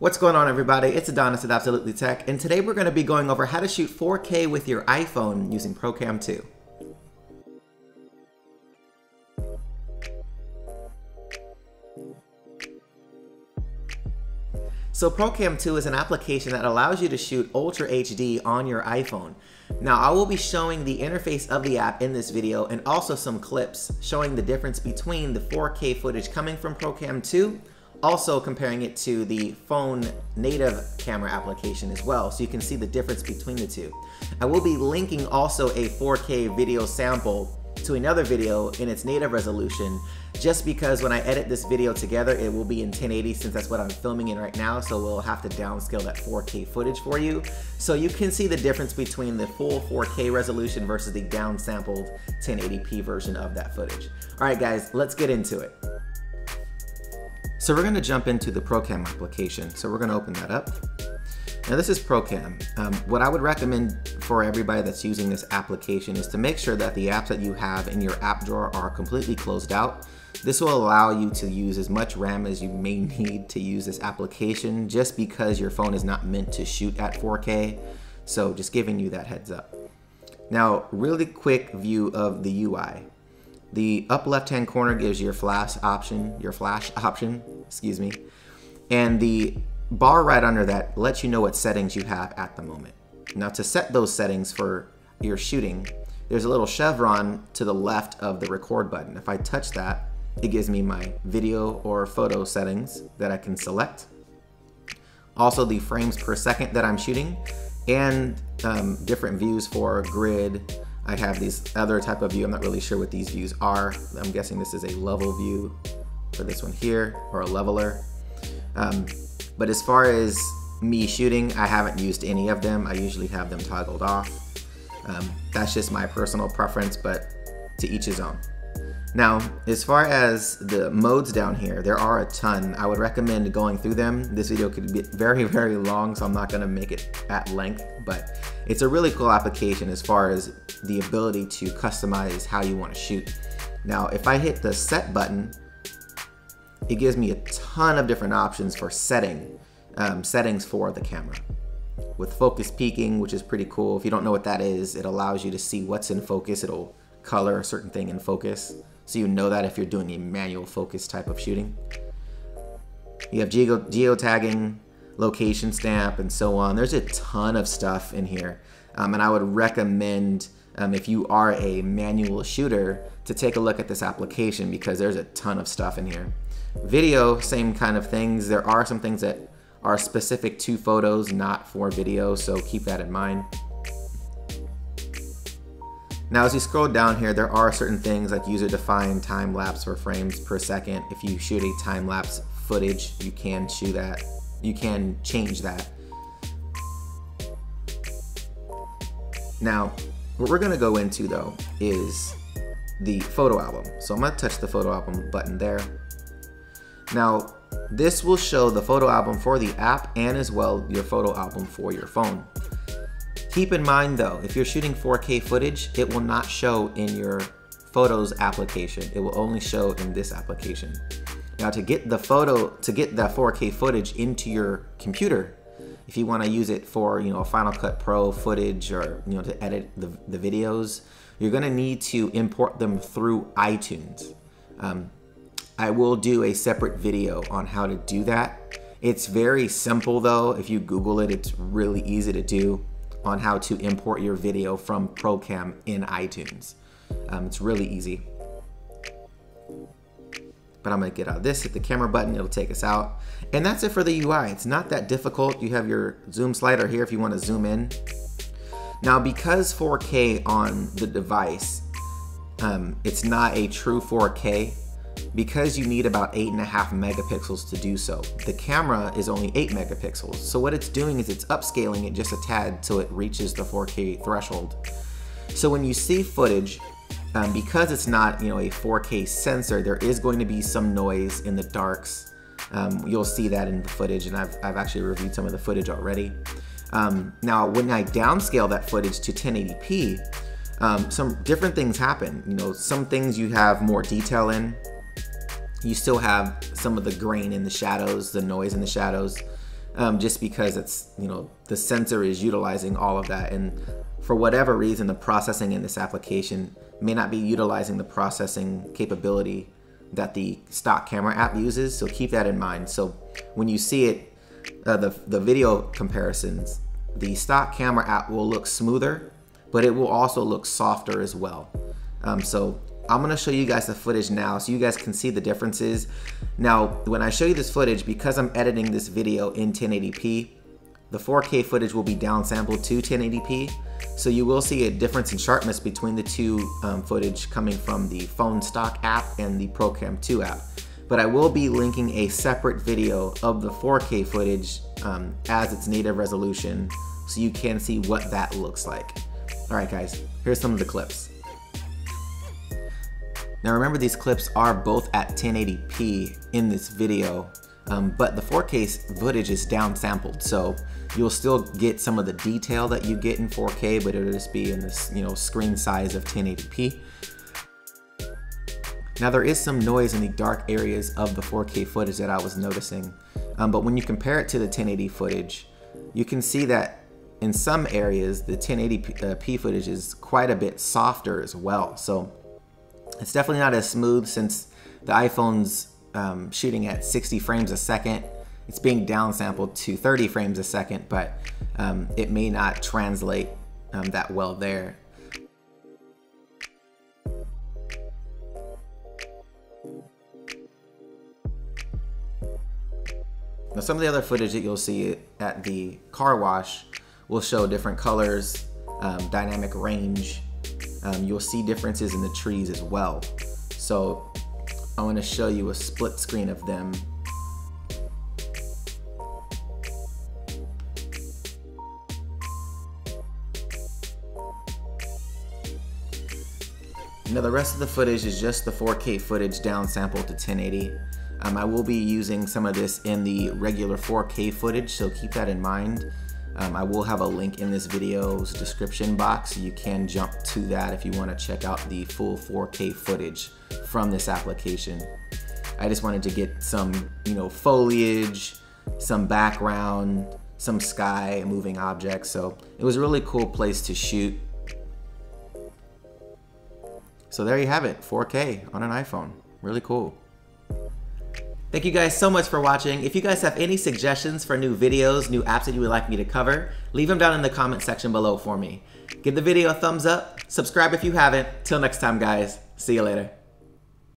What's going on, everybody? It's Adonis at Absolutely Tech, and today we're going to be going over how to shoot 4K with your iPhone using ProCam 2. So ProCam 2 is an application that allows you to shoot Ultra HD on your iPhone. Now, I will be showing the interface of the app in this video and also some clips showing the difference between the 4K footage coming from ProCam 2, also comparing it to the phone native camera application as well, so you can see the difference between the two. I will be linking also a 4K video sample to another video in its native resolution, just because when I edit this video together, it will be in 1080 since that's what I'm filming in right now, so we'll have to downscale that 4K footage for you. So you can see the difference between the full 4K resolution versus the downsampled 1080p version of that footage. All right, guys, let's get into it. So we're going to jump into the ProCam application. So we're going to open that up. Now this is ProCam. What I would recommend for everybody that's using this application is to make sure that the apps that you have in your app drawer are completely closed out. This will allow you to use as much RAM as you may need to use this application, just because your phone is not meant to shoot at 4K. So just giving you that heads up. Now, really quick view of the UI. The up left-hand corner gives your flash option, excuse me, and the bar right under that lets you know what settings you have at the moment. Now, to set those settings for your shooting, there's a little chevron to the left of the record button. If I touch that, it gives me my video or photo settings that I can select. Also the frames per second that I'm shooting, and different views for grid. I have these other type of view. I'm not really sure what these views are. I'm guessing this is a level view for this one here, or a leveler. But as far as me shooting, I haven't used any of them. I usually have them toggled off. That's just my personal preference, but to each his own. Now, as far as the modes down here, there are a ton. I would recommend going through them. This video could be very, very long, so I'm not gonna make it at length, but it's a really cool application as far as the ability to customize how you wanna shoot. Now, if I hit the set button, it gives me a ton of different options for settings for the camera. With focus peaking, which is pretty cool. If you don't know what that is, it allows you to see what's in focus. It'll color a certain thing in focus, so you know that if you're doing a manual focus type of shooting. You have geotagging, location stamp, and so on. There's a ton of stuff in here, and I would recommend, if you are a manual shooter, to take a look at this application, because there's a ton of stuff in here. Video, same kind of things. There are some things that are specific to photos, not for video, so keep that in mind. Now, as you scroll down here, there are certain things like user-defined time-lapse or frames per second. If you shoot a time-lapse footage, you can shoot that. You can change that. Now, what we're gonna go into though is the photo album. So I'm gonna touch the photo album button there. Now, this will show the photo album for the app and as well your photo album for your phone. Keep in mind though, if you're shooting 4K footage, it will not show in your Photos application. It will only show in this application. Now, to get the 4K footage into your computer, if you want to use it for, Final Cut Pro footage, or to edit the videos, you're going to need to import them through iTunes. I will do a separate video on how to do that. It's very simple though. If you Google it, it's really easy to do, on how to import your video from ProCam in iTunes. It's really easy. But I'm gonna get out of this, hit the camera button, it'll take us out. And that's it for the UI. It's not that difficult. You have your zoom slider here if you wanna zoom in. Now, because 4K on the device, it's not a true 4K, because you need about 8.5 megapixels to do so. The camera is only 8 megapixels. So what it's doing is it's upscaling it just a tad till it reaches the 4K threshold. So when you see footage, because it's not a 4K sensor, there is going to be some noise in the darks. You'll see that in the footage, and I've actually reviewed some of the footage already. Now, when I downscale that footage to 1080p, some different things happen. Some things you have more detail in. You still have some of the grain in the shadows, the noise in the shadows. just because it's, the sensor is utilizing all of that, and for whatever reason the processing in this application may not be utilizing the processing capability that the stock camera app uses, so keep that in mind. So when you see it, the video comparisons, the stock camera app will look smoother, but it will also look softer as well. So I'm gonna show you guys the footage now so you guys can see the differences. Now, when I show you this footage, because I'm editing this video in 1080p, the 4K footage will be downsampled to 1080p. So you will see a difference in sharpness between the two footage coming from the phone stock app and the ProCam 2 app. But I will be linking a separate video of the 4K footage as its native resolution, so you can see what that looks like. All right guys, here's some of the clips. Now remember, these clips are both at 1080p in this video, but the 4K footage is downsampled, so you'll still get some of the detail that you get in 4K, but it'll just be in this, screen size of 1080p. Now there is some noise in the dark areas of the 4K footage that I was noticing, but when you compare it to the 1080 footage, you can see that in some areas the 1080p footage is quite a bit softer as well. So it's definitely not as smooth, since the iPhone's shooting at 60 frames a second. It's being downsampled to 30 frames a second, but it may not translate that well there. Now some of the other footage that you'll see at the car wash will show different colors, dynamic range. You'll see differences in the trees as well. So I want to show you a split screen of them. Now the rest of the footage is just the 4K footage downsampled to 1080. I will be using some of this in the regular 4K footage, so keep that in mind. I will have a link in this video's description box, so you can jump to that if you want to check out the full 4K footage from this application. I just wanted to get some, foliage, some background, some sky, moving objects, so it was a really cool place to shoot. So there you have it, 4K on an iPhone. Really cool. Thank you guys so much for watching. If you guys have any suggestions for new videos, new apps that you would like me to cover, leave them down in the comment section below for me. Give the video a thumbs up, subscribe if you haven't. Till next time guys, see you later.